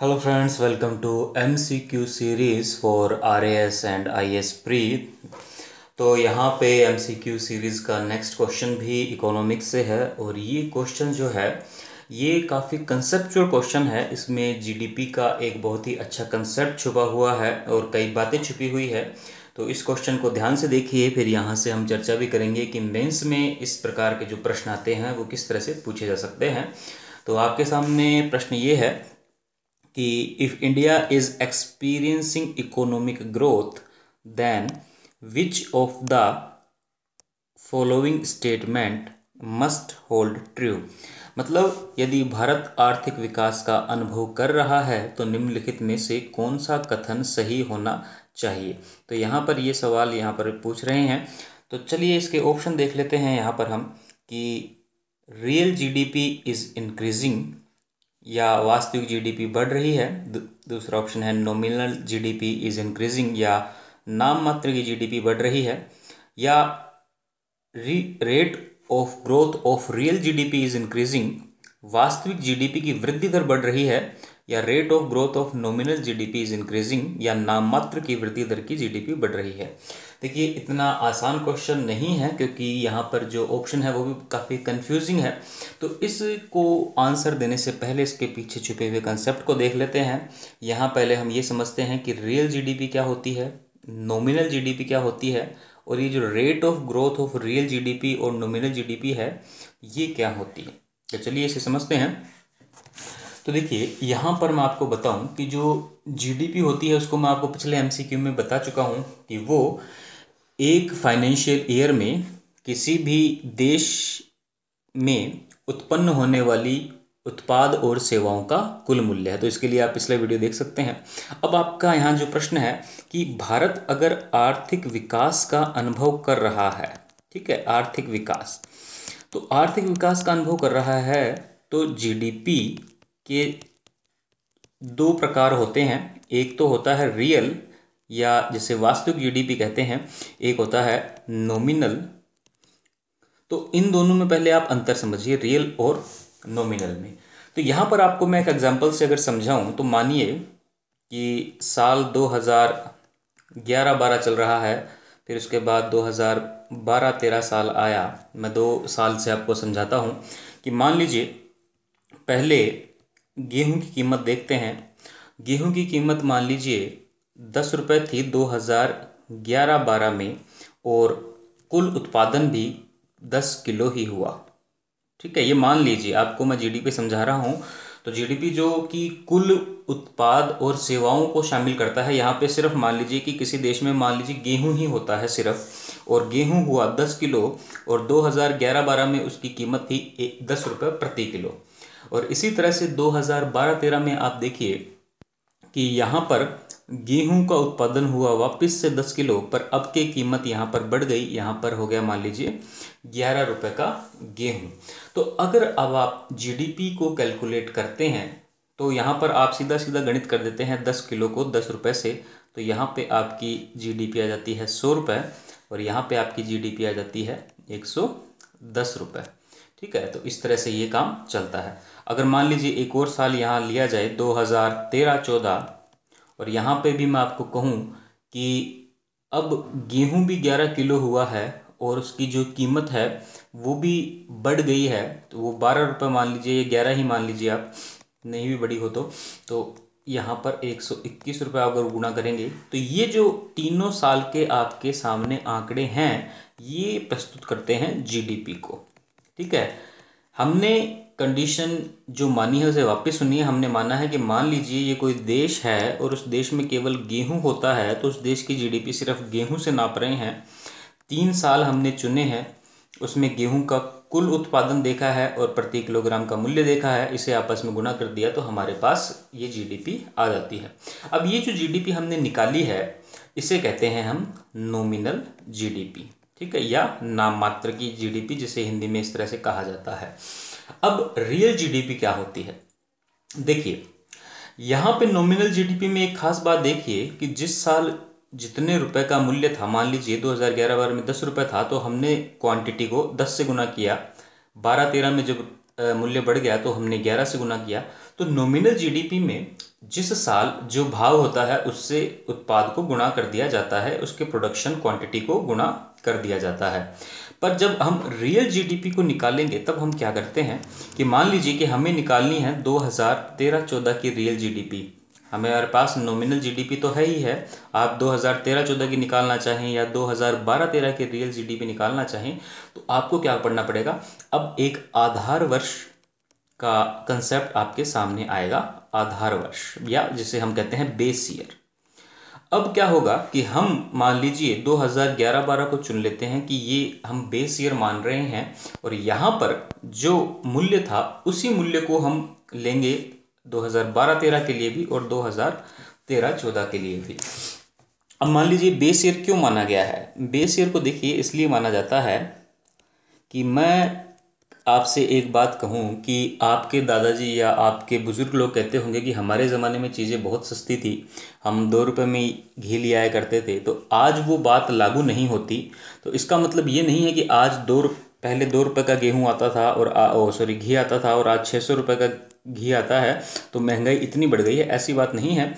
Hello friends, welcome to MCQ series for RAS and IS Pre। तो यहाँ पे MCQ series का next question भी इकोनॉमिक्स से है और ये क्वेश्चन जो है ये काफ़ी कंसेप्चुअल क्वेश्चन है। इसमें जीडीपी का एक बहुत ही अच्छा कंसेप्ट छुपा हुआ है और कई बातें छुपी हुई है। तो इस क्वेश्चन को ध्यान से देखिए, फिर यहाँ से हम चर्चा भी करेंगे कि मेंस में इस प्रकार के जो प्रश्न आते हैं वो किस तरह से पूछे जा सकते हैं। तो आपके सामने प्रश्न ये है कि if India is experiencing economic growth then which of the following statement must hold true. मतलब यदि भारत आर्थिक विकास का अनुभव कर रहा है तो निम्नलिखित में से कौन सा कथन सही होना चाहिए। तो यहाँ पर ये सवाल यहाँ पर पूछ रहे हैं। तो चलिए इसके ऑप्शन देख लेते हैं यहाँ पर हम कि रियल जीडीपी इज़ इंक्रीजिंग या वास्तविक जीडीपी बढ़ रही है। दूसरा ऑप्शन है नॉमिनल जीडीपी इज इंक्रीजिंग या नाम मात्र की जीडीपी बढ़ रही है, या rate of growth of real GDP is increasing, वास्तविक जीडीपी की वृद्धि दर बढ़ रही है, या rate of growth of nominal GDP is increasing या नाम मात्र की वृद्धि दर की जीडीपी बढ़ रही है। देखिए इतना आसान क्वेश्चन नहीं है क्योंकि यहाँ पर जो ऑप्शन है वो भी काफ़ी कंफ्यूजिंग है। तो इसको आंसर देने से पहले इसके पीछे छुपे हुए कंसेप्ट को देख लेते हैं। यहाँ पहले हम ये समझते हैं कि रियल जीडीपी क्या होती है, नॉमिनल जीडीपी क्या होती है, और ये जो rate of growth of real GDP और नॉमिनल जीडीपी है ये क्या होती है। तो चलिए इसे समझते हैं। तो देखिए यहाँ पर मैं आपको बताऊं कि जो जीडीपी होती है उसको मैं आपको पिछले एमसीक्यू में बता चुका हूँ कि वो एक फाइनेंशियल ईयर में किसी भी देश में उत्पन्न होने वाली उत्पाद और सेवाओं का कुल मूल्य है। तो इसके लिए आप पिछला वीडियो देख सकते हैं। अब आपका यहाँ जो प्रश्न है कि भारत अगर आर्थिक विकास का अनुभव कर रहा है, ठीक है, आर्थिक विकास, तो आर्थिक विकास का अनुभव कर रहा है तो जीडीपी के दो प्रकार होते हैं। एक तो होता है रियल या जिसे वास्तविक जीडीपी कहते हैं, एक होता है नॉमिनल। तो इन दोनों में पहले आप अंतर समझिए, रियल और नॉमिनल में। तो यहाँ पर आपको मैं एक एग्जांपल से अगर समझाऊं तो मानिए कि साल 2011-12 चल रहा है, फिर उसके बाद 2012-13 साल आया। मैं 2 साल से आपको समझाता हूँ कि मान लीजिए पहले गेहूं की कीमत देखते हैं। गेहूं की कीमत मान लीजिए 10 रुपये थी 2011-12 में और कुल उत्पादन भी 10 किलो ही हुआ, ठीक है। ये मान लीजिए, आपको मैं जीडीपी समझा रहा हूँ। तो जीडीपी जो कि कुल उत्पाद और सेवाओं को शामिल करता है, यहाँ पे सिर्फ मान लीजिए कि किसी देश में मान लीजिए गेहूं ही होता है सिर्फ, और गेहूं हुआ 10 किलो और 2011-12 में उसकी कीमत थी 10 रुपये प्रति किलो। और इसी तरह से 2012-13 में आप देखिए कि यहाँ पर गेहूं का उत्पादन हुआ वापस से 10 किलो, पर अब की कीमत यहाँ पर बढ़ गई, यहाँ पर हो गया मान लीजिए 11 रुपये का गेहूं। तो अगर अब आप जीडीपी को कैलकुलेट करते हैं तो यहाँ पर आप सीधा सीधा गणित कर देते हैं 10 किलो को 10 रुपये से, तो यहाँ पे आपकी जीडीपी आ जाती है 100 रुपये और यहाँ पे आपकी जीडीपी आ जाती है 110 रुपये, ठीक है। तो इस तरह से ये काम चलता है। अगर मान लीजिए एक और साल यहाँ लिया जाए 2013-14, और यहाँ पे भी मैं आपको कहूँ कि अब गेहूं भी 11 किलो हुआ है और उसकी जो कीमत है वो भी बढ़ गई है, तो वो 12 रुपये मान लीजिए, 11 ही मान लीजिए आप, नहीं भी बड़ी हो तो यहाँ पर 121 रुपये अगर गुणा करेंगे तो ये जो तीनों साल के आपके सामने आंकड़े हैं ये प्रस्तुत करते हैं जीडीपी को, ठीक है। हमने कंडीशन जो मानी है उसे वापस सुनिए। हमने माना है कि मान लीजिए ये कोई देश है और उस देश में केवल गेहूं होता है, तो उस देश की जीडीपी सिर्फ गेहूं से नाप रहे हैं। 3 साल हमने चुने हैं, उसमें गेहूं का कुल उत्पादन देखा है और प्रति किलोग्राम का मूल्य देखा है, इसे आपस में गुणा कर दिया तो हमारे पास ये जीडीपी आ जाती है। अब ये जो जीडीपी हमने निकाली है इसे कहते हैं हम नॉमिनल जीडीपी, ठीक है, या नाम मात्र की जीडीपी जिसे हिंदी में इस तरह से कहा जाता है। अब रियल जीडीपी क्या होती है, देखिए यहाँ पे नॉमिनल जीडीपी में एक खास बात देखिए कि जिस साल जितने रुपए का मूल्य था, मान लीजिए 2011-12 में 10 रुपये था, तो हमने क्वांटिटी को 10 से गुना किया। 12-13 में जब मूल्य बढ़ गया तो हमने 11 से गुना किया, तो नॉमिनल जीडीपी में जिस साल जो भाव होता है उससे उत्पाद को गुणा कर दिया जाता है, उसके प्रोडक्शन क्वांटिटी को गुणा कर दिया जाता है। पर जब हम रियल जीडीपी को निकालेंगे तब हम क्या करते हैं कि मान लीजिए कि हमें निकालनी है 2013-14 की रियल जीडीपी। हमारे पास नॉमिनल जीडीपी तो है ही है, आप 2013-14 की निकालना चाहें या 2012-13 की रियल जीडीपी निकालना चाहें तो आपको क्या पढ़ना पड़ेगा, अब एक आधार वर्ष का कंसेप्ट आपके सामने आएगा, आधार वर्ष या जिसे हम कहते हैं बेस ईयर। अब क्या होगा कि हम मान लीजिए 2011-12 को चुन लेते हैं कि ये हम बेस ईयर मान रहे हैं और यहाँ पर जो मूल्य था उसी मूल्य को हम लेंगे 2012-13 के लिए भी और 2013-14 के लिए भी। अब मान लीजिए बेस ईयर क्यों माना गया है, बेस ईयर को देखिए इसलिए माना जाता है कि मैं आपसे एक बात कहूँ कि आपके दादाजी या आपके बुज़ुर्ग लोग कहते होंगे कि हमारे ज़माने में चीज़ें बहुत सस्ती थी, हम 2 रुपये में घी ले आया करते थे, तो आज वो बात लागू नहीं होती। तो इसका मतलब ये नहीं है कि आज पहले 2 रुपये का गेहूँ आता था और घी आता था और आज 600 रुपये का घी आता है तो महंगाई इतनी बढ़ गई है, ऐसी बात नहीं है।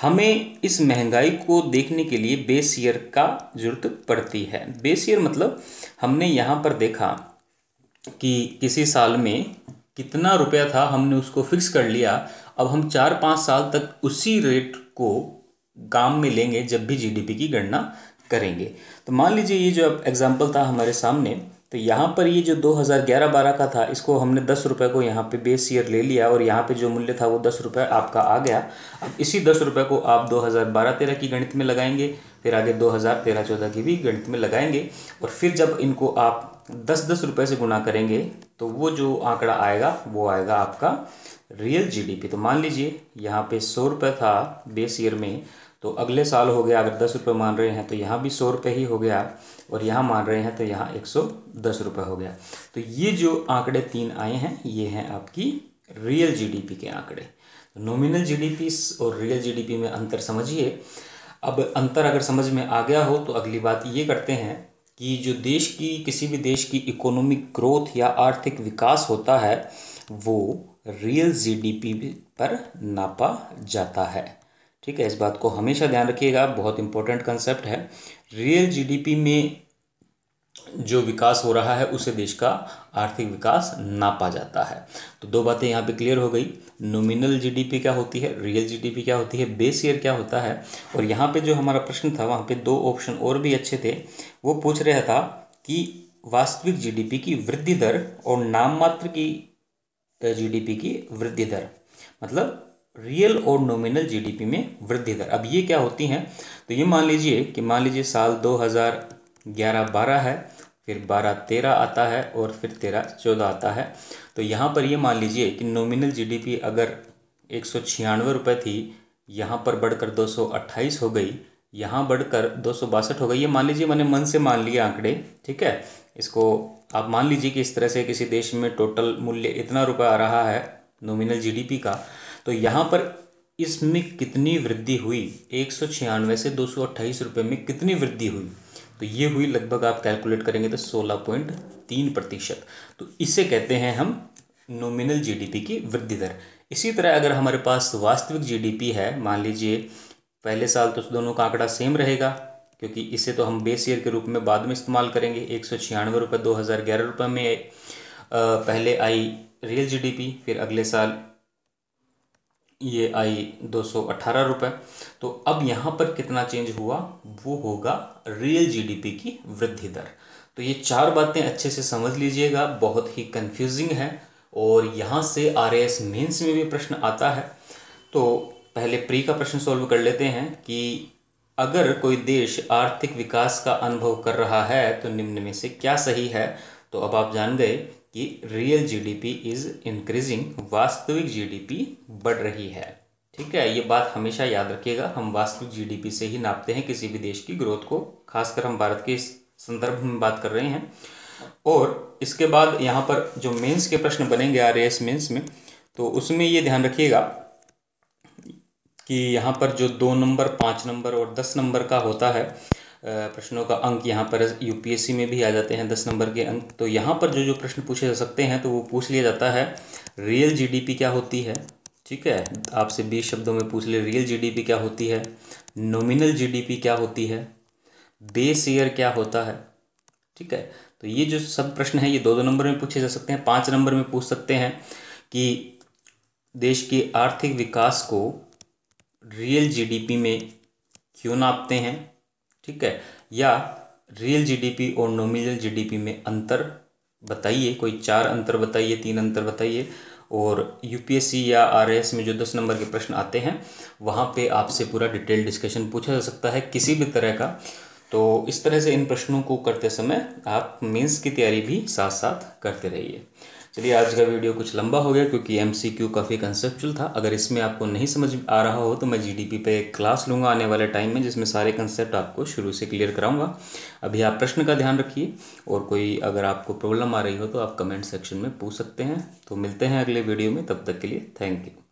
हमें इस महंगाई को देखने के लिए बेस ईयर का ज़रूरत पड़ती है। बेस ईयर मतलब हमने यहाँ पर देखा कि किसी साल में कितना रुपया था, हमने उसको फिक्स कर लिया। अब हम 4-5 साल तक उसी रेट को काम में लेंगे जब भी जीडीपी की गणना करेंगे। तो मान लीजिए ये जो एग्जांपल था हमारे सामने, तो यहाँ पर ये जो 2011-12 का था इसको हमने 10 रुपये को यहाँ पे बेस ईयर ले लिया और यहाँ पे जो मूल्य था वो 10 रुपये आपका आ गया। अब इसी 10 रुपये को आप 2012-13 की गणित में लगाएंगे, फिर आगे 2013-14 की भी गणित में लगाएंगे और फिर जब इनको आप 10-10 रुपये से गुना करेंगे तो वो जो आंकड़ा आएगा वो आएगा आपका रियल जीडीपी। तो मान लीजिए यहाँ पे 100 रुपये था बेस ईयर में, तो अगले साल हो गया, अगर 10 रुपये मान रहे हैं तो यहाँ भी 100 रुपये ही हो गया और यहाँ मान रहे हैं तो यहाँ 110 रुपये हो गया। तो ये जो आंकड़े 3 आए हैं ये हैं आपकी रियल जीडीपी के आंकड़े। तो नॉमिनल जीडीपी और रियल जीडीपी में अंतर समझिए। अब अंतर अगर समझ में आ गया हो तो अगली बात ये करते हैं कि जो किसी भी देश की इकोनॉमिक ग्रोथ या आर्थिक विकास होता है वो रियल जीडीपी पर नापा जाता है। ठीक है, इस बात को हमेशा ध्यान रखिएगा, बहुत इंपॉर्टेंट कंसेप्ट है। रियल जीडीपी में जो विकास हो रहा है उसे देश का आर्थिक विकास नापा जाता है। तो 2 बातें यहाँ पे क्लियर हो गई, नॉमिनल जीडीपी क्या होती है, रियल जीडीपी क्या होती है, बेस ईयर क्या होता है। और यहाँ पे जो हमारा प्रश्न था वहाँ पे 2 ऑप्शन और भी अच्छे थे। वो पूछ रहा था कि वास्तविक जीडीपी की वृद्धि दर और नाम मात्र की जीडीपी की वृद्धि दर, मतलब रियल और नॉमिनल जीडीपी में वृद्धि दर। अब ये क्या होती हैं, तो ये मान लीजिए साल 2011-12 है, फिर 12-13 आता है और फिर 13-14 आता है। तो यहाँ पर ये मान लीजिए कि नॉमिनल जीडीपी अगर 196 रुपये थी, यहाँ पर बढ़कर 228 हो गई, यहाँ बढ़कर 262 हो गई। ये मान लीजिए, मैंने मन से मान लिया आंकड़े, ठीक है। इसको आप मान लीजिए कि इस तरह से किसी देश में टोटल मूल्य इतना रुपया आ रहा है नॉमिनल जीडीपी का, तो यहाँ पर इसमें कितनी वृद्धि हुई, 196 से 228 रुपये में कितनी वृद्धि हुई, तो ये हुई लगभग, आप कैलकुलेट करेंगे तो 16.3%। तो इसे कहते हैं हम नॉमिनल जीडीपी की वृद्धि दर। इसी तरह अगर हमारे पास वास्तविक जीडीपी है, मान लीजिए पहले साल तो दोनों का आंकड़ा सेम रहेगा क्योंकि इसे तो हम बेस ईयर के रूप में बाद में इस्तेमाल करेंगे। 196 रुपये 2011 रुपये में पहले आई रियल जीडीपी, फिर अगले साल ये आई 218 रुपये। तो अब यहाँ पर कितना चेंज हुआ, वो होगा रियल जीडीपी की वृद्धि दर। तो ये 4 बातें अच्छे से समझ लीजिएगा, बहुत ही कंफ्यूजिंग है और यहाँ से आरएएस मेंस में भी प्रश्न आता है। तो पहले प्री का प्रश्न सॉल्व कर लेते हैं कि अगर कोई देश आर्थिक विकास का अनुभव कर रहा है तो निम्न में से क्या सही है। तो अब आप जान गए कि रियल जीडीपी इज़ इंक्रीजिंग, वास्तविक जीडीपी बढ़ रही है। ठीक है, ये बात हमेशा याद रखिएगा, हम वास्तविक जीडीपी से ही नापते हैं किसी भी देश की ग्रोथ को, खासकर हम भारत के संदर्भ में बात कर रहे हैं। और इसके बाद यहाँ पर जो मेंस के प्रश्न बनेंगे आरएएस मेंस में, तो उसमें ये ध्यान रखिएगा कि यहाँ पर जो 2 नंबर, 5 नंबर और 10 नंबर का होता है प्रश्नों का अंक, यहाँ पर यूपीएससी में भी आ जाते हैं 10 नंबर के अंक। तो यहाँ पर जो प्रश्न पूछे जा सकते हैं तो वो पूछ लिया जाता है रियल जीडीपी क्या होती है, ठीक है। आपसे 20 शब्दों में पूछ ले, रियल जीडीपी क्या होती है, नॉमिनल जीडीपी क्या होती है, बेस ईयर क्या होता है। ठीक है, तो ये जो सब प्रश्न है ये 2-2 नंबर में पूछे जा सकते हैं। 5 नंबर में पूछ सकते हैं कि देश की आर्थिक विकास को रियल जीडीपी में क्यों नापते हैं। ठीक है, या रियल जीडीपी और नॉमिनल जीडीपी में अंतर बताइए, कोई 4 अंतर बताइए, 3 अंतर बताइए। और यूपीएससी या आरएएस में जो 10 नंबर के प्रश्न आते हैं वहाँ पे आपसे पूरा डिटेल डिस्कशन पूछा जा सकता है किसी भी तरह का। तो इस तरह से इन प्रश्नों को करते समय आप मेंस की तैयारी भी साथ साथ करते रहिए। चलिए, आज का वीडियो कुछ लंबा हो गया क्योंकि एमसीक्यू काफ़ी कंसेप्चुअल था। अगर इसमें आपको नहीं समझ आ रहा हो तो मैं जीडीपी पे एक क्लास लूँगा आने वाले टाइम में, जिसमें सारे कंसेप्ट आपको शुरू से क्लियर कराऊंगा। अभी आप प्रश्न का ध्यान रखिए, और कोई अगर आपको प्रॉब्लम आ रही हो तो आप कमेंट सेक्शन में पूछ सकते हैं। तो मिलते हैं अगले वीडियो में, तब तक के लिए थैंक यू।